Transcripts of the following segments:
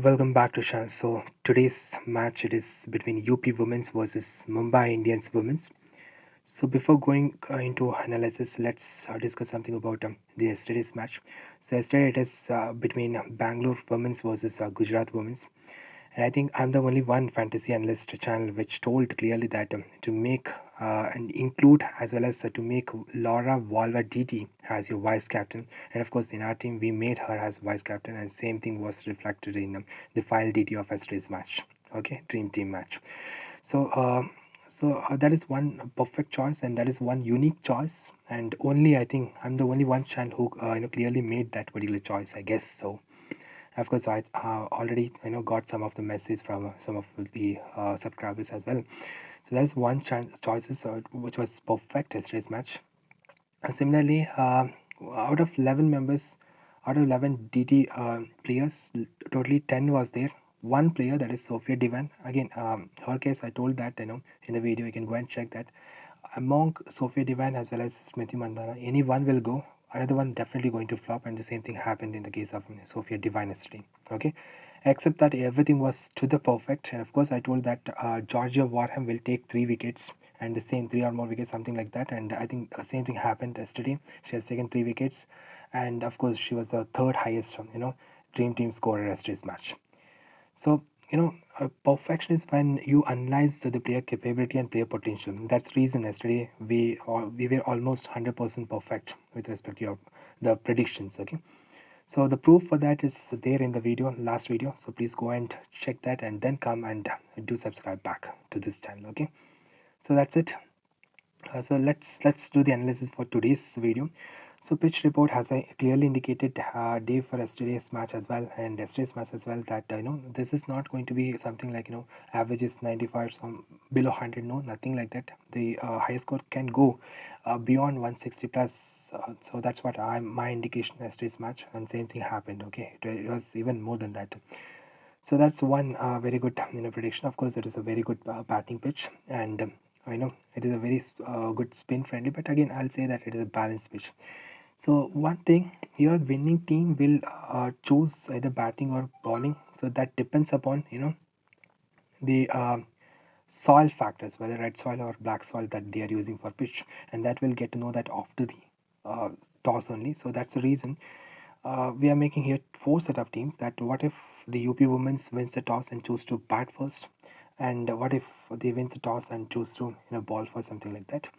Welcome back to Shan. So today's match it is between UP Women's versus Mumbai Indians Women's. So before going into analysis, let's discuss something about the yesterday's match. So yesterday it is between Bangalore Women's versus Gujarat Women's. And I think I'm the only one fantasy analyst channel which told clearly that to make and include as well as to make Laura Valva DT as your vice captain. And of course, in our team, we made her as vice captain, and same thing was reflected in the final DT of yesterday's match. Okay, dream team match. So that is one perfect choice, and that is one unique choice. And only I think I'm the only one channel who clearly made that particular choice. I guess so. Of course, I already got some of the messages from some of the subscribers as well. So that's one choices which was perfect yesterday's match. And similarly, out of 11 members, out of 11 DT players, totally 10 was there. One player, that is Sophia Divan. Again, her case, I told that in the video. You can go and check that. Among Sophia Divan as well as Smriti Mandana, any one will go. Another one definitely going to flop, and the same thing happened in the case of Sophia Divan yesterday. Okay, except that everything was to the perfect. And of course, I told that Georgia Warham will take 3 wickets and the same 3 or more wickets, something like that. And I think the same thing happened yesterday. She has taken 3 wickets, and of course, she was the third highest, dream team scorer yesterday's match. So, perfection is when you analyze the player capability and player potential. That's the reason yesterday we were almost 100% perfect with respect to the predictions. Okay, so the proof for that is there in the last video. So please go and check that, and then come and do subscribe back to this channel. Okay, so that's it. So let's do the analysis for today's video. So pitch report has a clearly indicated day for yesterday's match as well, and yesterday's match as well, that this is not going to be something like average is 95, some below 100. No, nothing like that. The highest score can go beyond 160 plus. So that's what my indication yesterday's match, and same thing happened. Okay, it was even more than that. So that's one very good prediction. Of course, it is a very good batting pitch, and I know it is a very good spin friendly. But again, I'll say that it is a balanced pitch. So one thing, your winning team will choose either batting or bowling. So that depends upon the soil factors, whether red soil or black soil that they are using for pitch, and that will get to know that after the uh, toss only. So that's the reason we are making here four set of teams. That what if the UP women's wins the toss and choose to bat first, and what if they wins the toss and choose to ball for something like that.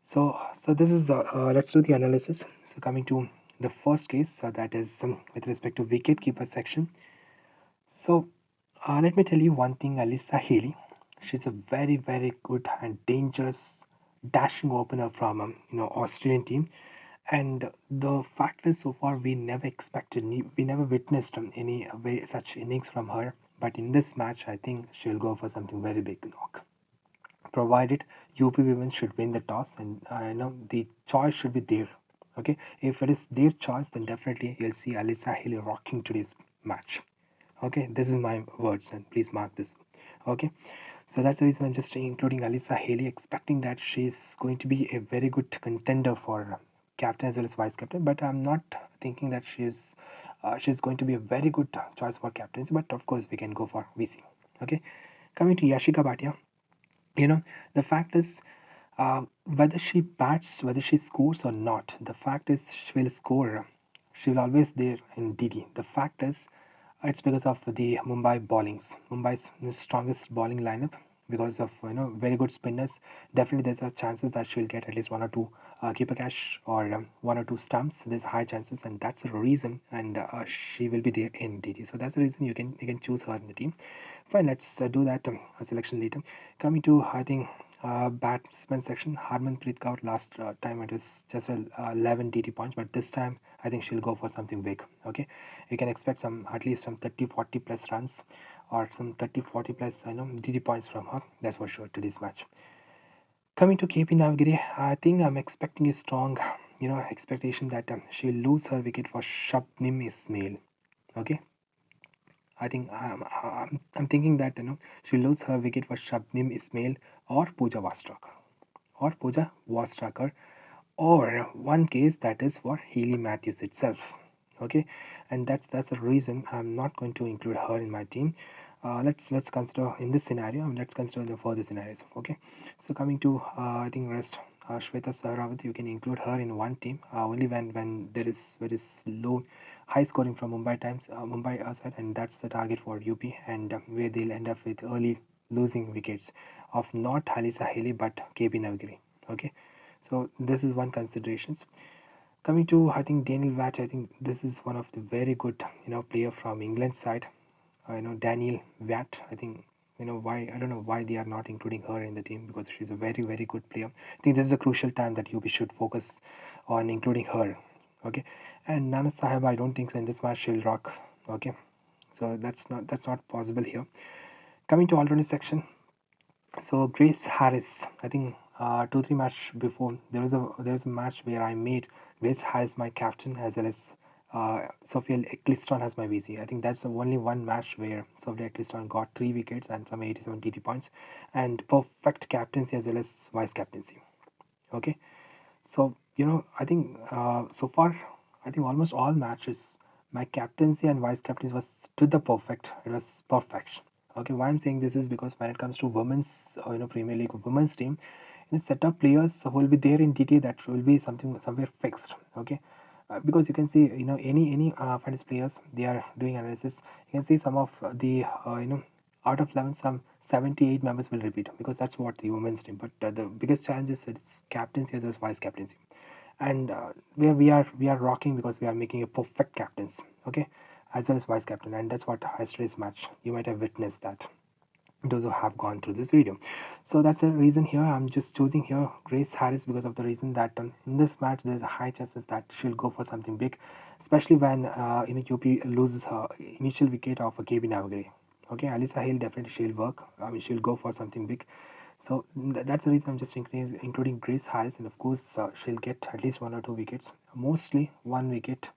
So this is let's do the analysis. So coming to the first case, that is with respect to wicket keeper section. So let me tell you one thing, Alyssa Haley. She's a very very good and dangerous dashing opener from Australian team. And the fact is, so far we never expected, we never witnessed any such innings from her. But in this match, I think she'll go for something very big knock. Provided UP women should win the toss, and I know the choice should be there. Okay, if it is their choice, then definitely you'll see Alyssa Haley rocking today's match. Okay, this is my words, and please mark this. Okay, so that's the reason I'm just including Alyssa Haley, expecting that she's going to be a very good contender for captain as well as vice captain. But I'm not thinking that she's going to be a very good choice for captains. But of course, we can go for VC. Okay, coming to Yashika Bhatia, the fact is, whether she bats, whether she scores or not, the fact is she will score. She will always there in DD. The fact is, it's because of the Mumbai bowlings. Mumbai's the strongest bowling lineup because of very good spinners. Definitely, there's a chances that she'll get at least one or two keeper cash or one or two stumps. There's high chances, and that's the reason. And she will be there in DD. So that's the reason you can choose her in the team. Fine, let's do that selection later. Coming to I think batsman section, Harmanpreet Kaur. Last time it was just 11 DT points, but this time I think she'll go for something big. Okay, you can expect some at least some 30-40 plus runs or some 30-40 plus DT points from her. That's for sure to this match. Coming to KP Navagiri, I think I'm expecting a strong expectation that she'll lose her wicket for Shabnim Ismail. Okay, I think I'm thinking that she'll lose her wicket for Shabnim Ismail or Pooja Vastraker or one case that is for Healy Matthews itself. Okay, and that's the reason I'm not going to include her in my team. Let's consider in this scenario. Let's consider the further scenarios. Okay, so coming to I think rest Shweta Sahrawat, you can include her in one team only when there is very low high scoring from Mumbai side, and that's the target for UP, and where they'll end up with early losing wickets of not Halisa Haley but KB Navagiri. Okay, so this is one consideration. Coming to I think Daniel Watt, I think this is one of the very good player from England side. Daniel Watt. I think why I don't know why they are not including her in the team because she's a very good player. I think this is a crucial time that UP should focus on including her. Okay, and Nana Sahib, I don't think so in this match she'll rock. Okay, so that's not possible here. Coming to alternate section, so Grace Harris, I think 2-3 match before there was a match where I made Grace Harris my captain as well as Sophia Eccleston as my VC. I think that's the only one match where Sophia Eccleston got 3 wickets and some 87 TT points and perfect captaincy as well as vice captaincy. Okay, so I think so far I think almost all matches my captaincy and vice captaincy was to the perfect. It was perfection. Okay, why I'm saying this is because when it comes to women's Premier League women's team, set up players who will be there in DT that will be something somewhere fixed. Okay, because you can see any fantasy players they are doing analysis. You can see some of the out of 11 some 78 members will repeat because that's what the women's team. But the biggest challenge is that it's captaincy as well as vice captaincy, and where we are rocking because we are making a perfect captains. Okay, as well as vice captain, and that's what yesterday's match you might have witnessed that those who have gone through this video. So that's the reason here I'm just choosing here Grace Harris because of the reason that in this match there's a high chances that she'll go for something big, especially when UP loses her initial wicket of a KB Navagiri. Okay, Alisa Hale definitely she'll work. I mean she'll go for something big. So that's the reason I'm just including Grace Harris, and of course she'll get at least 1 or 2 wickets, mostly 1 wicket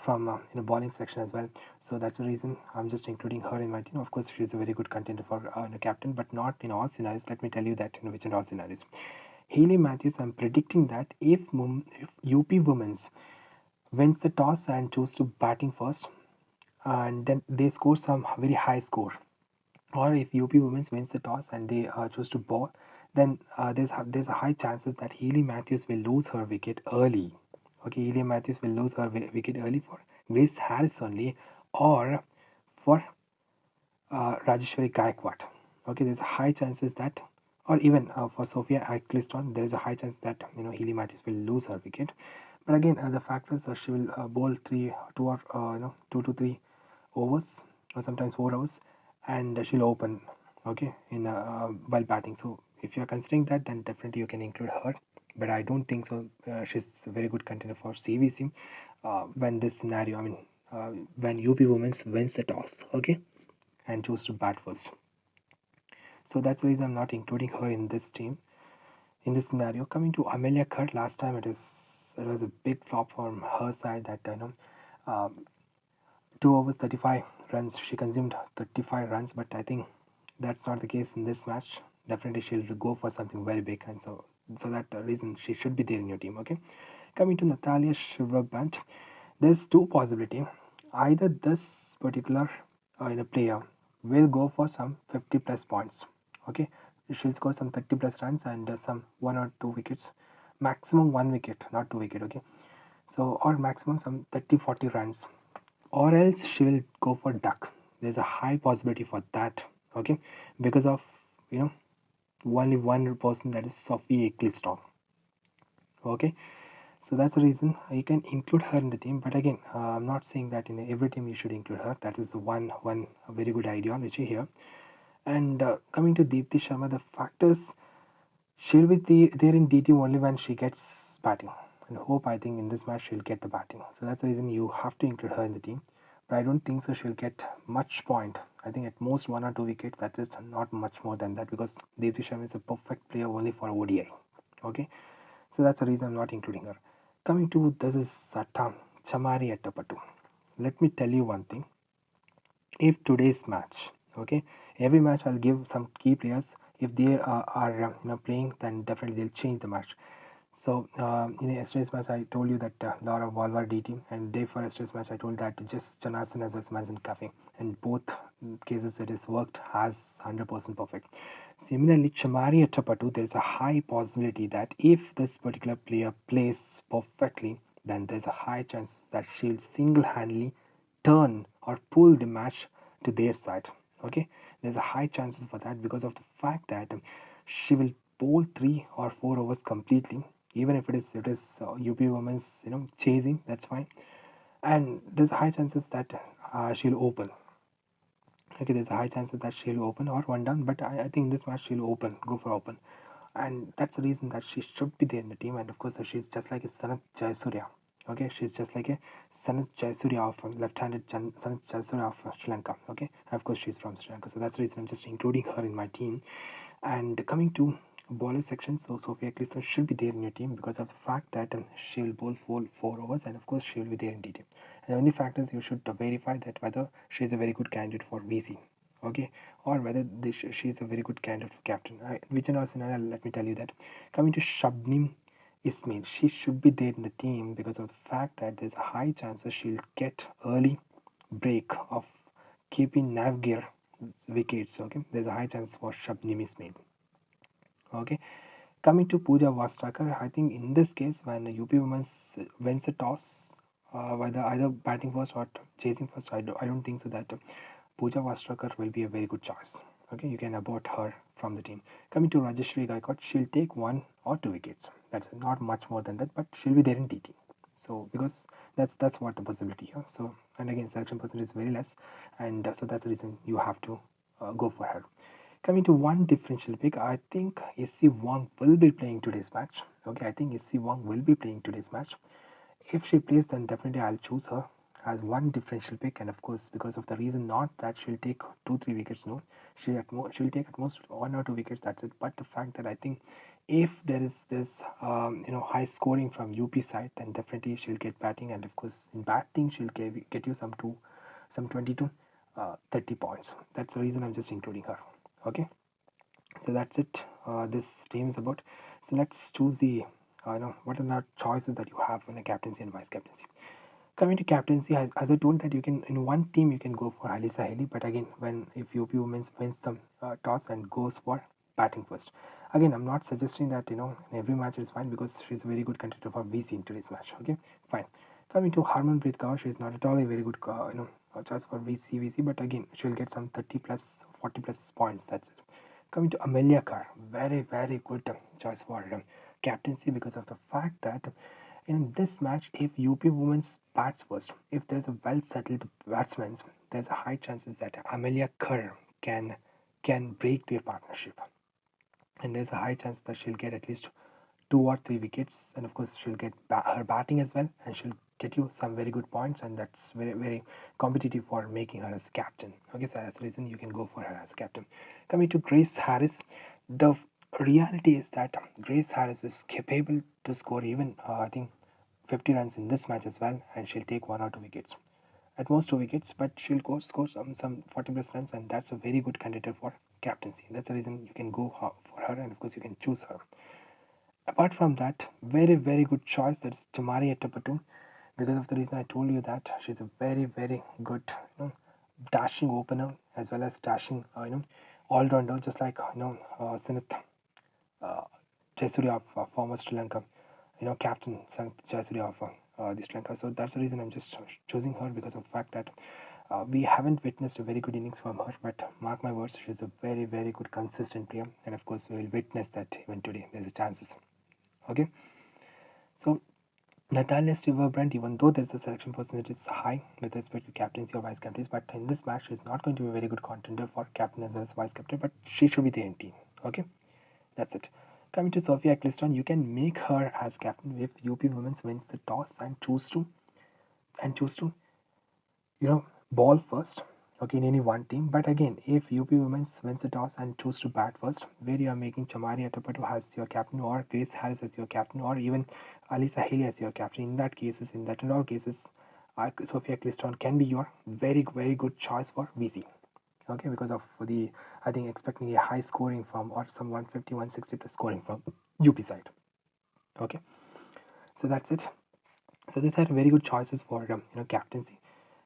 from in the bowling section as well. So that's the reason I'm just including her in my team. Of course, she's a very good contender for a captain, but not in all scenarios. Let me tell you that in which and all scenarios. Hayley Matthews, I'm predicting that if UP Women's wins the toss and choose to batting first, and then they score some very high score, or if UP Women's wins the toss and they choose to bowl, then there's a high chances that Healy Matthews will lose her wicket early. Okay, Healy Matthews will lose her wicket early for Grace Harris only, or for Rajeshwari Gaikwad. Okay, there's a high chances that, or even for Sophia Eccleston, there is a high chance that Healy Matthews will lose her wicket. But again, the fact is she will bowl 2 to 3 overs or sometimes 4 overs, and she'll open. Okay, in while batting. So if you're considering that, then definitely you can include her. But I don't think so. She's a very good contender for CVC when this scenario. I mean, when UP Women's wins the toss. Okay, and choose to bat first. So that's the reason I'm not including her in this team. In this scenario, coming to Amelia Kurt, last time it was a big flop from her side that 2 overs 35 runs she consumed 35 runs, but I think that's not the case in this match. Definitely she'll go for something very big, and so that reason she should be there in your team. Okay, coming to Natalia Shivrabant, there's two possibility. Either this particular player will go for some 50 plus points. Okay, she'll score some 30 plus runs and some 1 or 2 wickets, maximum 1 wicket, not 2 wicket. Okay, so or maximum some 30-40 runs, or else she will go for duck. There's a high possibility for that. Okay, because of you know only one person, that is Sophie Eccleston. Okay, so that's the reason you can include her in the team. But again, I'm not saying that in every team you should include her. That is the one very good ideology here. And coming to Deepthi Sharma, the factors she'll be there in DT only when she gets batting. And hope I think in this match she'll get the batting. So that's the reason you have to include her in the team. But I don't think so she'll get much point. I think at most 1 or 2 wickets. That's just not much more than that because Deepthi Sharma is a perfect player only for ODI. Okay, so that's the reason I'm not including her. Coming to this is Chamari Attapattu. Let me tell you one thing. If today's match, okay, every match I'll give some key players. If they are playing, then definitely they'll change the match. So in yesterday's match, I told you that Laura Valvar DT, and day for yesterday's match, I told that just Jonathan as well as Madison Cafe. And both cases it has worked has 100% perfect. Similarly, Chamari Atapatu, there is a high possibility that if this particular player plays perfectly, then there's a high chance that she'll single-handedly turn or pull the match to their side. Okay, there's a high chances for that because of the fact that she will bowl 3 or 4 overs completely, even if it is UP women's chasing, that's fine, and there's high chances that she'll open. Okay, there's a high chances that she'll open or one down, but I think this match she'll open, go for open, and that's the reason that she should be there in the team. And of course, she's just like a Sanat Jayasuriya. Okay, she's just like a Sanat Jayasuriya of left-handed Sanat Jayasuriya of Sri Lanka. Okay, of course she's from Sri Lanka, so that's the reason I'm just including her in my team. And coming to bowler section, so Sophia Ecclestone should be there in your team because of the fact that she'll bowl 4 overs, and of course she will be there in DT. And the only fact is you should verify that whether she is a very good candidate for VC, okay, or whether she is a very good candidate for captain. Which and all scenario, let me tell you that. Coming to Shabnim Ismail, she should be there in the team because of the fact that there's a high chance that she'll get early break of keeping Navgir wickets. Okay, there's a high chance for Shabnim Ismail. Okay, coming to Pooja Vastrakar, I think in this case when UP Women's wins a toss, whether either batting first or chasing first, I don't think so that Pooja Vastrakar will be a very good choice. Okay, you can abort her from the team. Coming to Rajeshri Gaikwad, she'll take 1 or 2 wickets. That's not much more than that, but she'll be there in TT. So because that's what the possibility here. So and again, selection percentage is very less, and so that's the reason you have to go for her. Coming to one differential pick, I think SC Wong will be playing today's match. Okay, I think SC Wong will be playing today's match. If she plays, then definitely I'll choose her as one differential pick. And of course, because of the reason not that she'll take 2-3 wickets, no, she'll take at most 1 or 2 wickets. That's it. But the fact that I think if there is this high scoring from UP side, then definitely she'll get batting. And of course, in batting, she'll get you some 20 to 30 points. That's the reason I'm just including her. Okay, so that's it. This team is about. So let's choose the what are the choices that you have in a captaincy and vice captaincy. Coming to captaincy, as I told that you can in one team you can go for Halisa Haley, but again when if UP Women's wins the toss and goes for batting first. Again, I'm not suggesting that in every match is fine because she's a very good contender for VC in today's match. Okay, fine. Coming to Harmanpreet Kaur, she's not at all a very good choice for VC, but again she'll get some 30 plus 40 plus points. That's it. Coming to Amelia Carr, very good choice for captaincy because of the fact that in this match, if UP Women's bats first, if there's a well settled batsman, there's a high chances that Amelia Kerr can break their partnership, and there's a high chance that she'll get at least 2 or 3 wickets, and of course she'll get her batting as well, and she'll get you some very good points, and that's very competitive for making her as captain. Okay, so that's the reason you can go for her as captain. Coming to Grace Harris, the reality is that Grace Harris is capable to score even I think 50 runs in this match as well, and she'll take 1 or 2 wickets. At most 2 wickets, but she'll score some 40 plus runs, and that's a very good candidate for captaincy. That's the reason you can go for her, and of course you can choose her. Apart from that, very good choice, that's Tamari Etapatu, because of the reason I told you that she's a very good dashing opener as well as dashing all rounder, just like Sinath uh, Jayasuriya of former Sri Lanka, captain Sanath Jayasuriya of the Sri Lanka. So that's the reason I'm just choosing her because of the fact that we haven't witnessed a very good innings from her, but mark my words, she's a very good consistent player, and of course we will witness that even today. There's a chances. Okay, so Natalia Silverbrand, even though there's a selection percentage is high with respect to captaincy or vice captaincy, but in this match she's not going to be a very good contender for captain as well as vice captain, but she should be there in team. Okay, that's it. Coming to Sophia Ecclestone, you can make her as captain if UP Women's wins the toss and choose to ball first. Okay, in any one team. But again, if UP Women's wins the toss and choose to bat first, where you are making Chamari Atapatu as your captain, or Grace Harris as your captain, or even Alisa Haley as your captain, in all cases, Sophia Ecclestone can be your very good choice for VC. Okay, because of the I think expecting a high scoring from or some 150 160 plus scoring from UP side. Okay, so that's it. So these are very good choices for captaincy.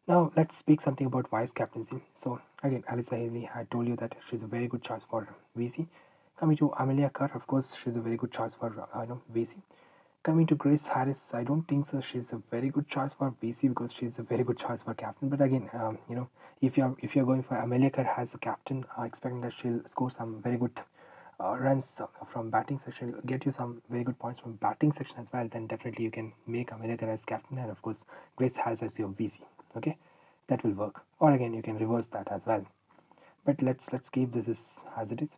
Now let's speak something about vice captaincy. So again, Alyssa Haley, I told you that she's a very good choice for VC. Coming to Amelia Kerr, of course, she's a very good choice for VC. Coming to Grace Harris, I don't think so. She's a very good choice for VC because she's a very good choice for captain. But again, if you're going for Amelia Kerr as a captain, expecting that she'll score some very good runs from batting section, get you some very good points from batting section as well, then definitely you can make Amelia Kerr as captain and of course Grace Harris as your VC. Okay, that will work. Or again, you can reverse that as well. But let's keep this as it is.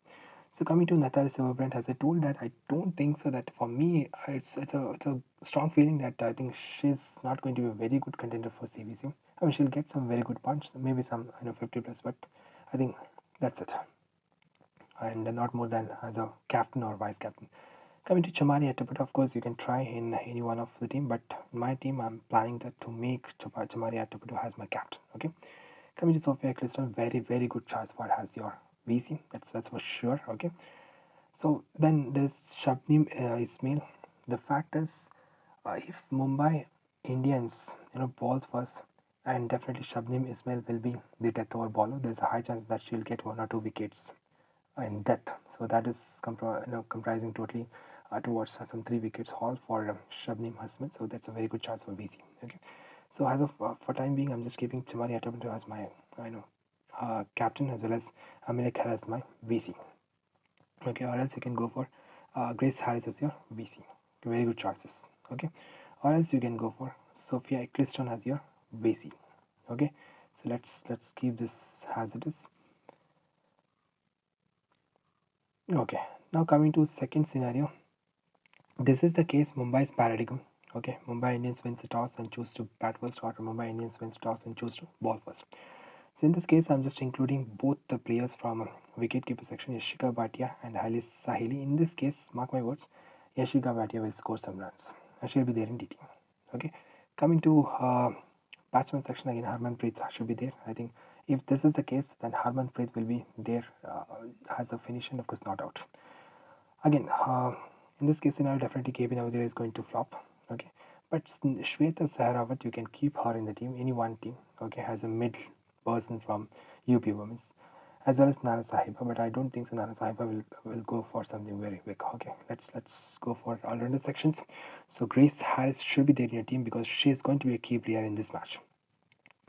So coming to Natalie Silverbrand, as I told that I don't think so that for me it's a strong feeling that I think she's not going to be a very good contender for CBC. I mean she'll get some very good punch, maybe some 50 plus, but I think that's it, and not more than as a captain or vice captain. Coming to Chamari Attaputa, of course you can try in any one of the team, but in my team I'm planning that to make Chamari Attaputa as my captain. Okay. Coming to Sophia Crystal, very good choice for as your VC. That's for sure. Okay. So then there's Shabnim Ismail. The fact is, if Mumbai Indians balls first, and definitely Shabnim Ismail will be the death over bowler. There's a high chance that she'll get 1 or 2 wickets in death. So that is comprising totally towards some 3 wickets haul for Shabnim Ismail. So that's a very good chance for VC. Okay. So as of for time being, I'm just keeping Chamari Attaputa as my captain as well as Amelia Kerr as my VC. Okay, or else you can go for Grace Harris as your VC. Very good choices. Okay, or else you can go for Sophia Eccleston as your VC. Okay, so let's keep this as it is. Okay, now coming to second scenario. This is the case Mumbai's paradigm. Okay, Mumbai Indians wins the toss and choose to bat first, or Mumbai Indians wins the toss and choose to ball first. So in this case, I'm just including both the players from wicketkeeper section, Yashika Bhatia and Halis Sahili. In this case, mark my words, Yashika Bhatia will score some runs and she'll be there in DT. Okay, coming to batsman section again, Harmanpreet should be there. I think if this is the case, then Harmanpreet will be there as a finish and of course not out. Again, in this case scenario, definitely KB Navadira is going to flop. Okay, but Shweta Sahrawat, you can keep her in the team, any one team. Okay, has a mid person from UP Women's, as well as Nana Sahiba, but I don't think so. Nana Sahiba will go for something very big. Okay, let's go for all-rounder sections. So Grace Harris should be there in your team because she is going to be a key player in this match.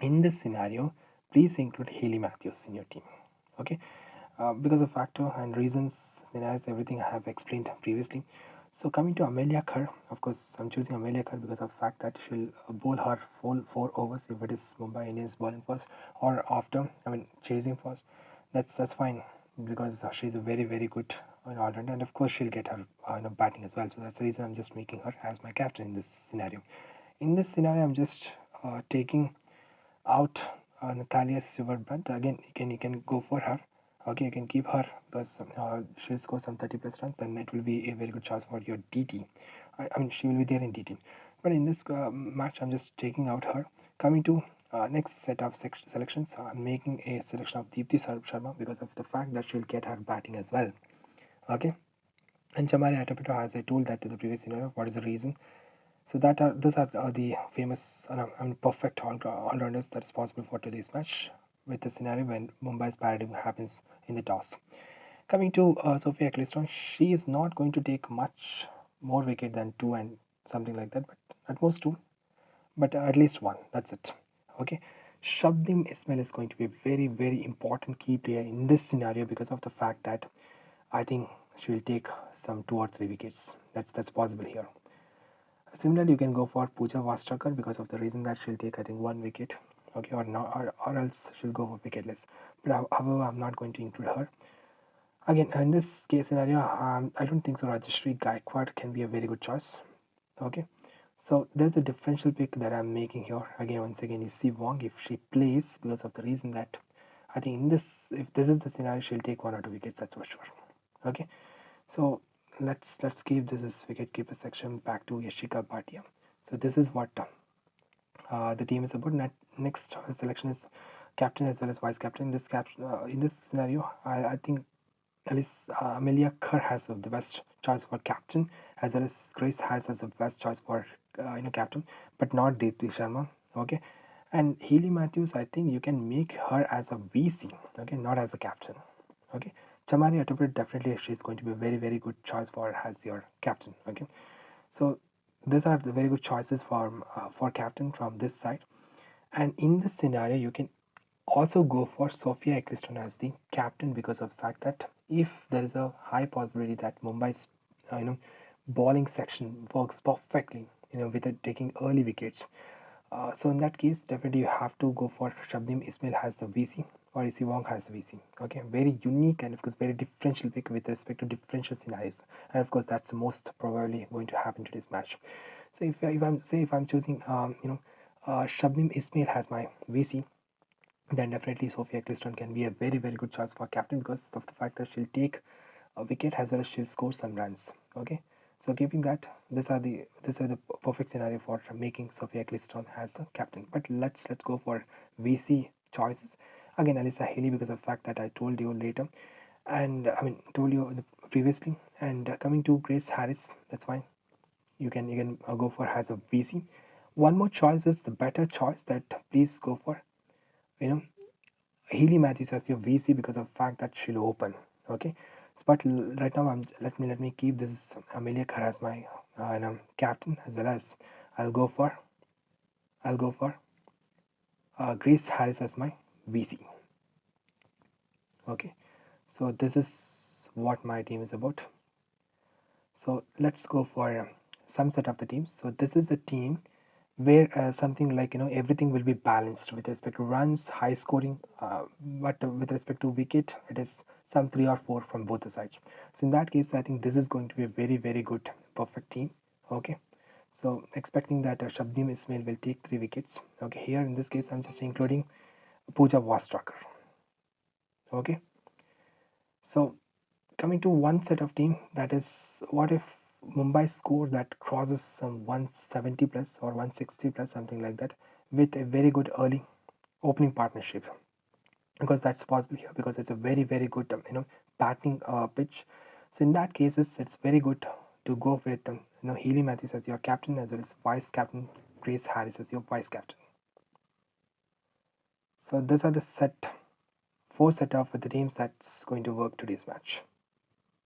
In this scenario, please include Haley Matthews in your team. Okay, because of factor and reasons, scenarios, everything I have explained previously. So coming to Amelia Kerr, of course, I'm choosing Amelia Kerr because of the fact that she'll bowl her full 4 overs if it is Mumbai Indians bowling first or after. I mean, chasing first. That's fine because she's a very good all-rounder, and of course she'll get her batting as well. So that's the reason I'm just making her as my captain in this scenario. In this scenario, I'm just taking out Natalia Silverbrand. Again, you can go for her. Okay, you can keep her because she'll score some 30 plus runs. Then it will be a very good chance for your DT. I mean, she will be there in DT. But in this match, I'm just taking out her. Coming to next set of selections, I'm making a selection of Deepti Sharma because of the fact that she'll get her batting as well. Okay, and Chamari Attaputa, as I told that to the previous scenario, what is the reason? So those are the famous perfect all-rounders that is possible for today's match with the scenario when Mumbai's paradigm happens in the toss. Coming to Sophia Eccleston, she is not going to take much more wicket than 2 and something like that, but at most 2, but at least 1. That's it. Okay. Shabnim Ismail is going to be a very important key player in this scenario because of the fact that I think she will take some 2 or 3 wickets. That's possible here. Similarly, you can go for Pooja Vastrakar because of the reason that she'll take, I think, 1 wicket. Okay, or not, or else she'll go for wicketless. But however, I'm not going to include her. Again, in this case scenario, I don't think so. Rajashri Gaikwad can be a very good choice. Okay, so there's a differential pick that I'm making here. Again, once again, is Si Wong if she plays because of the reason that I think in this, if this is the scenario, she'll take 1 or 2 wickets. That's for sure. Okay, so let's keep this as wicket keeper section back to Yashika Bhatia. So this is what the team is about. Next selection is captain as well as vice captain. In this scenario, I think Amelia Kerr has the best choice for captain, as well as Grace Harris as the best choice for captain, but not Deepti Sharma. Okay, and Healy Matthews, I think you can make her as a VC. Okay, not as a captain. Okay, Chamari Atupur, definitely she's going to be a very very good choice for as your captain. Okay, so these are the very good choices for captain from this side. And in this scenario, you can also go for Sophia Ecclestone as the captain because of the fact that if there is a high possibility that Mumbai's bowling section works perfectly, with it taking early wickets. So in that case, definitely you have to go for Shabnim Ismail has the VC or Isi Wong has the VC. Okay, very unique and of course very differential pick with respect to differential scenarios, and of course that's most probably going to happen to this match. So if I'm choosing Shabnim Ismail has my VC, then definitely Sophia Ecclestone can be a very very good choice for captain because of the fact that she'll take a wicket as well as she'll score some runs. Okay, so keeping that, these are the perfect scenario for making Sophia Ecclestone as the captain. But let's go for VC choices again. Alyssa Haley because of the fact that I told you later, and I mean told you previously. And coming to Grace Harris, that's fine. You can go for as a VC. One more choice is the better choice that please go for. You know Healy Matthews as your VC because of the fact that she'll open. Okay, so but right now let me keep this Amelia Khara as my captain as well as I'll go for I'll go for Grace Harris as my VC. Okay, so this is what my team is about. So let's go for some set of the teams. So this is the team where something like everything will be balanced with respect to runs, high scoring, but with respect to wicket, it is some three or four from both the sides. So in that case, I think this is going to be a very very good perfect team. Okay, so expecting that Shabnim Ismail will take 3 wickets. Okay, here in this case, I'm just including Pooja Wastraker. Okay, so coming to one set of team, that is what if Mumbai score that crosses some 170 plus or 160 plus something like that with a very good early opening partnership, because that's possible here because it's a very very good batting pitch. So in that case it's very good to go with Healy Matthews as your captain as well as vice captain Grace Harris as your vice captain. So these are the four set of the teams that's going to work today's match.